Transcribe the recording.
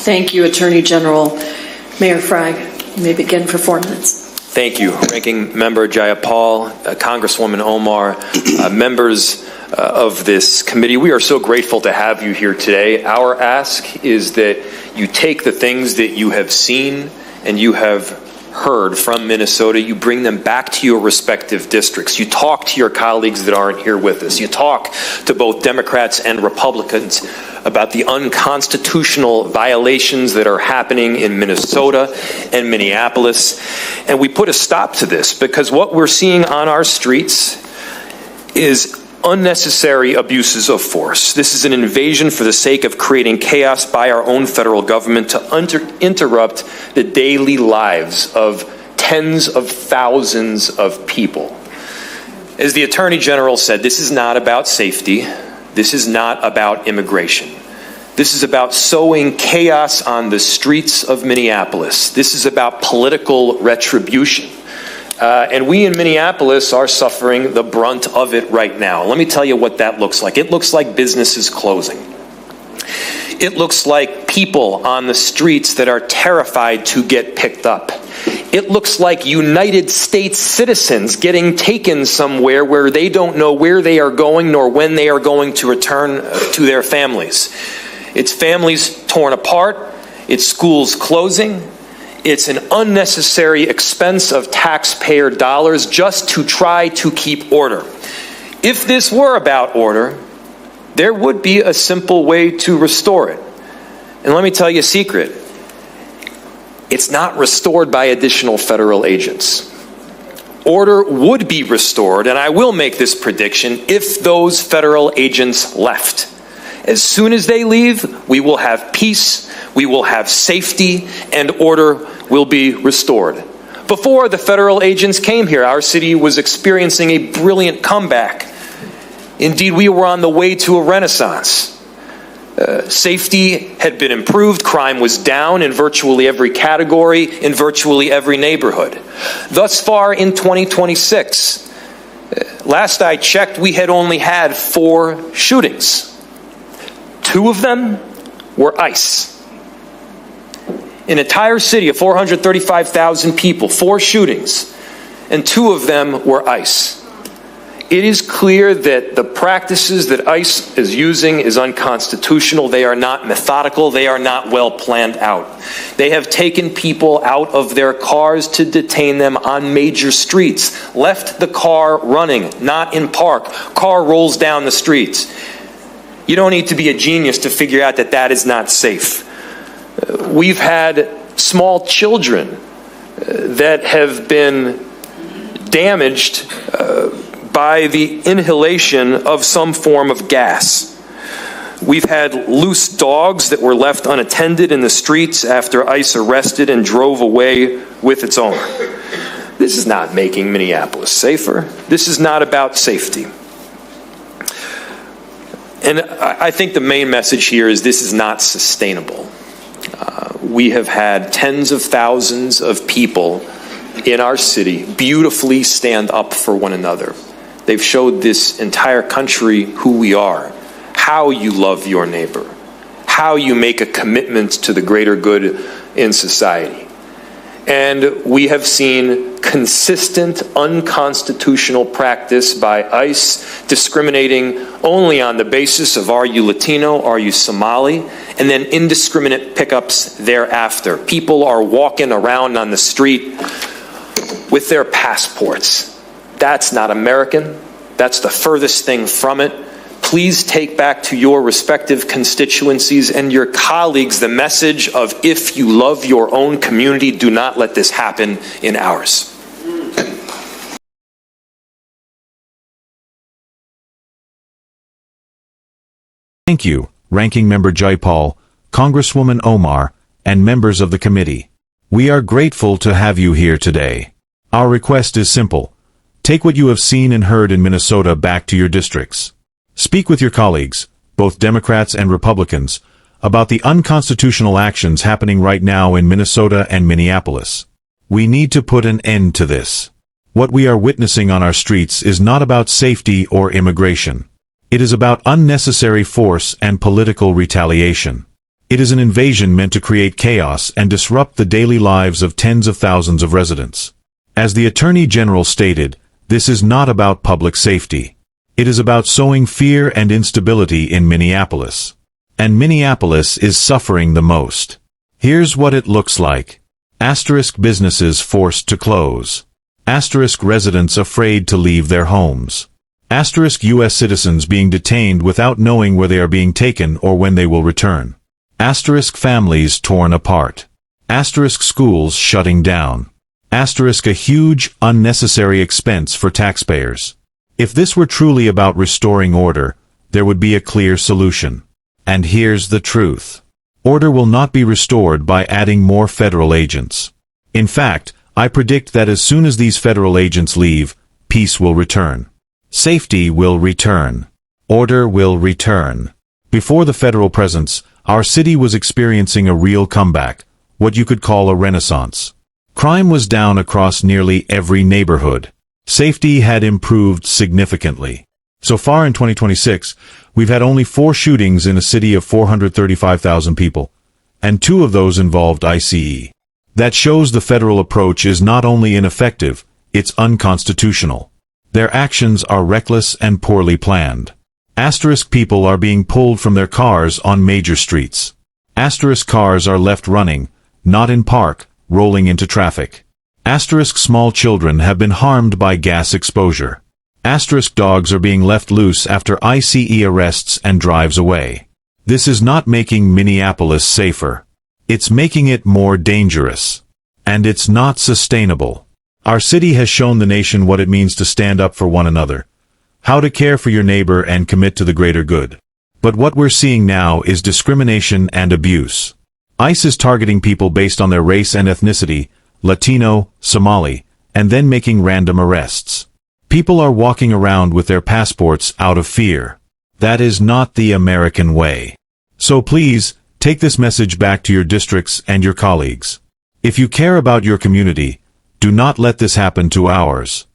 Thank you, Attorney General. Mayor Frey, you may begin for 4 minutes. Thank you, Ranking Member Jayapal, Congresswoman Omar, members of this committee. We are so grateful to have you here today. Our ask is that you take the things that you have seen and you have heard from Minnesota, you bring them back to your respective districts. You talk to your colleagues that aren't here with us. You talk to both Democrats and Republicans about the unconstitutional violations that are happening in Minnesota and Minneapolis. And we put a stop to this because what we're seeing on our streets is unnecessary abuses of force. This is an invasion for the sake of creating chaos by our own federal government to interrupt the daily lives of tens of thousands of people. As the Attorney General said, this is not about safety. This is not about immigration. This is about sowing chaos on the streets of Minneapolis. This is about political retribution. And we in Minneapolis are suffering the brunt of it right now. Let me tell you what that looks like. It looks like businesses closing. It looks like people on the streets that are terrified to get picked up. It looks like United States citizens getting taken somewhere where they don't know where they are going nor when they are going to return to their families. It's families torn apart. It's schools closing. It's an unnecessary expense of taxpayer dollars just to try to keep order. If this were about order, there would be a simple way to restore it. And let me tell you a secret. It's not restored by additional federal agents. Order would be restored, and I will make this prediction, if those federal agents left. As soon as they leave, we will have peace, we will have safety, and order will be restored. Before the federal agents came here, our city was experiencing a brilliant comeback. Indeed, we were on the way to a renaissance. Safety had been improved, crime was down in virtually every category, in virtually every neighborhood. Thus far in 2026, last I checked, we had only had 4 shootings. 2 of them were ICE. An entire city of 435,000 people, 4 shootings, and 2 of them were ICE. It is clear that the practices that ICE is using is unconstitutional. They are not methodical. They are not well planned out. They have taken people out of their cars to detain them on major streets, left the car running, not in park. Car rolls down the streets. You don't need to be a genius to figure out that that is not safe. We've had small children that have been damaged by the inhalation of some form of gas. We've had loose dogs that were left unattended in the streets after ICE arrested and drove away with its owner. This is not making Minneapolis safer. This is not about safety. And I think the main message here is this is not sustainable. We have had tens of thousands of people in our city beautifully stand up for one another. They've showed this entire country who we are, how you love your neighbor, how you make a commitment to the greater good in society. And we have seen consistent unconstitutional practice by ICE discriminating only on the basis of are you Latino, are you Somali, and then indiscriminate pickups thereafter. People are walking around on the street with their passports. That's not American. That's the furthest thing from it. Please take back to your respective constituencies and your colleagues the message of if you love your own community, do not let this happen in ours. Thank you, Ranking Member Jayapal, Congresswoman Omar, and members of the committee. We are grateful to have you here today. Our request is simple. Take what you have seen and heard in Minnesota back to your districts. Speak with your colleagues, both Democrats and Republicans, about the unconstitutional actions happening right now in Minnesota and Minneapolis. We need to put an end to this. What we are witnessing on our streets is not about safety or immigration. It is about unnecessary force and political retaliation. It is an invasion meant to create chaos and disrupt the daily lives of tens of thousands of residents. As the Attorney General stated, this is not about public safety. It is about sowing fear and instability in Minneapolis. And Minneapolis is suffering the most. Here's what it looks like. Asterisk businesses forced to close. Asterisk residents afraid to leave their homes. Asterisk U.S. citizens being detained without knowing where they are being taken or when they will return. Asterisk families torn apart. Asterisk schools shutting down. Asterisk a huge, unnecessary expense for taxpayers. If this were truly about restoring order, there would be a clear solution. And here's the truth. Order will not be restored by adding more federal agents. In fact, I predict that as soon as these federal agents leave, peace will return. Safety will return. Order will return. Before the federal presence, our city was experiencing a real comeback, what you could call a renaissance. Crime was down across nearly every neighborhood. Safety had improved significantly. So far in 2026, we've had only 4 shootings in a city of 435,000 people, and 2 of those involved ICE. That shows the federal approach is not only ineffective, it's unconstitutional. Their actions are reckless and poorly planned. Asterisk people are being pulled from their cars on major streets. Asterisk cars are left running, not in park, rolling into traffic. Asterisk small children have been harmed by gas exposure. Asterisk dogs are being left loose after ICE arrests and drives away. This is not making Minneapolis safer. It's making it more dangerous. And it's not sustainable. Our city has shown the nation what it means to stand up for one another, how to care for your neighbor and commit to the greater good. But what we're seeing now is discrimination and abuse. ICE is targeting people based on their race and ethnicity, Latino, Somali, and then making random arrests. People are walking around with their passports out of fear. That is not the American way. So please, take this message back to your districts and your colleagues. If you care about your community, do not let this happen to ours.